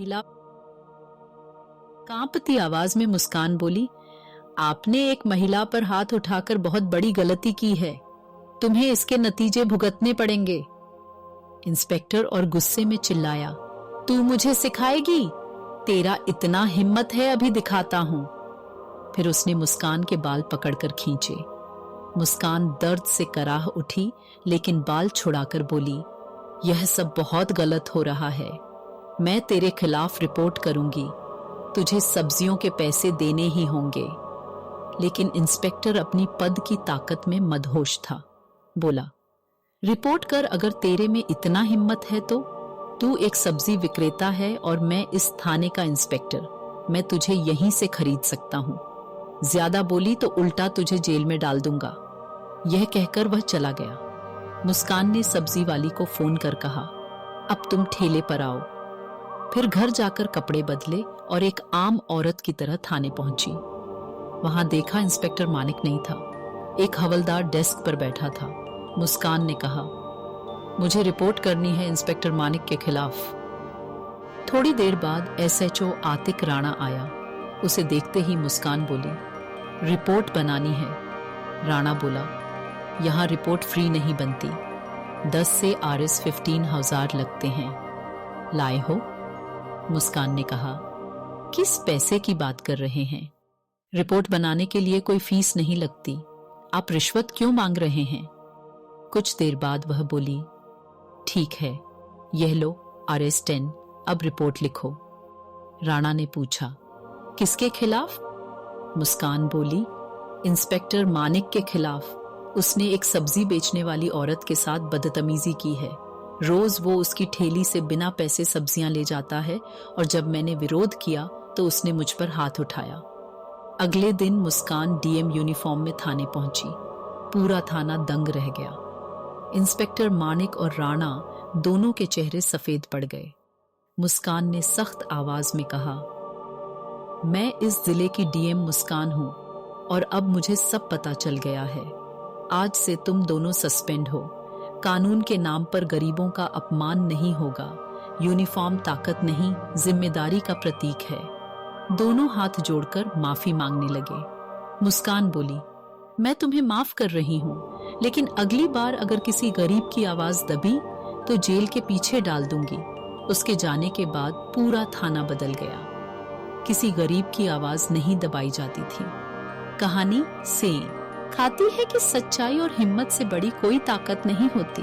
महिला कांपती आवाज में मुस्कान बोली, आपने एक महिला पर हाथ उठाकर बहुत बड़ी गलती की है। तुम्हें इसके नतीजे भुगतने पड़ेंगे। इंस्पेक्टर और गुस्से में चिल्लाया, तू मुझे सिखाएगी? तेरा इतना हिम्मत है, अभी दिखाता हूं। फिर उसने मुस्कान के बाल पकड़कर खींचे। मुस्कान दर्द से कराह उठी, लेकिन बाल छुड़ाकर बोली, यह सब बहुत गलत हो रहा है। मैं तेरे खिलाफ रिपोर्ट करूंगी। तुझे सब्जियों के पैसे देने ही होंगे। लेकिन इंस्पेक्टर अपनी पद की ताकत में मदहोश था। बोला, रिपोर्ट कर, अगर तेरे में इतना हिम्मत है तो। तू एक सब्जी विक्रेता है और मैं इस थाने का इंस्पेक्टर। मैं तुझे यहीं से खरीद सकता हूं। ज्यादा बोली तो उल्टा तुझे जेल में डाल दूंगा। यह कहकर वह चला गया। मुस्कान ने सब्जी वाली को फोन कर कहा, अब तुम ठेले पर आओ। फिर घर जाकर कपड़े बदले और एक आम औरत की तरह थाने पहुंची। वहां देखा इंस्पेक्टर मानिक नहीं था। एक हवलदार डेस्क पर बैठा था। मुस्कान ने कहा, मुझे रिपोर्ट करनी है इंस्पेक्टर मानिक के खिलाफ। थोड़ी देर बाद एसएचओ आतिक राणा आया। उसे देखते ही मुस्कान बोली, रिपोर्ट बनानी है। राणा बोला, यहां रिपोर्ट फ्री नहीं बनती। 10 से RS 15,000 लगते हैं। लाए हो? मुस्कान ने कहा, किस पैसे की बात कर रहे हैं? रिपोर्ट बनाने के लिए कोई फीस नहीं लगती। आप रिश्वत क्यों मांग रहे हैं? कुछ देर बाद वह बोली, ठीक है, यह लो RS 10, अब रिपोर्ट लिखो। राणा ने पूछा, किसके खिलाफ? मुस्कान बोली, इंस्पेक्टर मानिक के खिलाफ। उसने एक सब्जी बेचने वाली औरत के साथ बदतमीजी की है। रोज वो उसकी ठेली से बिना पैसे सब्जियां ले जाता है और जब मैंने विरोध किया तो उसने मुझ पर हाथ उठाया। अगले दिन मुस्कान DM यूनिफॉर्म में थाने पहुंची। पूरा थाना दंग रह गया। इंस्पेक्टर मानिक और राणा दोनों के चेहरे सफेद पड़ गए। मुस्कान ने सख्त आवाज में कहा, मैं इस जिले की DM मुस्कान हूं और अब मुझे सब पता चल गया है। आज से तुम दोनों सस्पेंड हो। कानून के नाम पर गरीबों का अपमान नहीं होगा। यूनिफॉर्म ताकत नहीं, जिम्मेदारी का प्रतीक है। दोनों हाथ जोड़कर माफी मांगने लगे। मुस्कान बोली, मैं तुम्हें माफ कर रही हूं, लेकिन अगली बार अगर किसी गरीब की आवाज दबी तो जेल के पीछे डाल दूंगी। उसके जाने के बाद पूरा थाना बदल गया। किसी गरीब की आवाज नहीं दबाई जाती थी। कहानी से खाती है कि सच्चाई और हिम्मत से बड़ी कोई ताकत नहीं होती।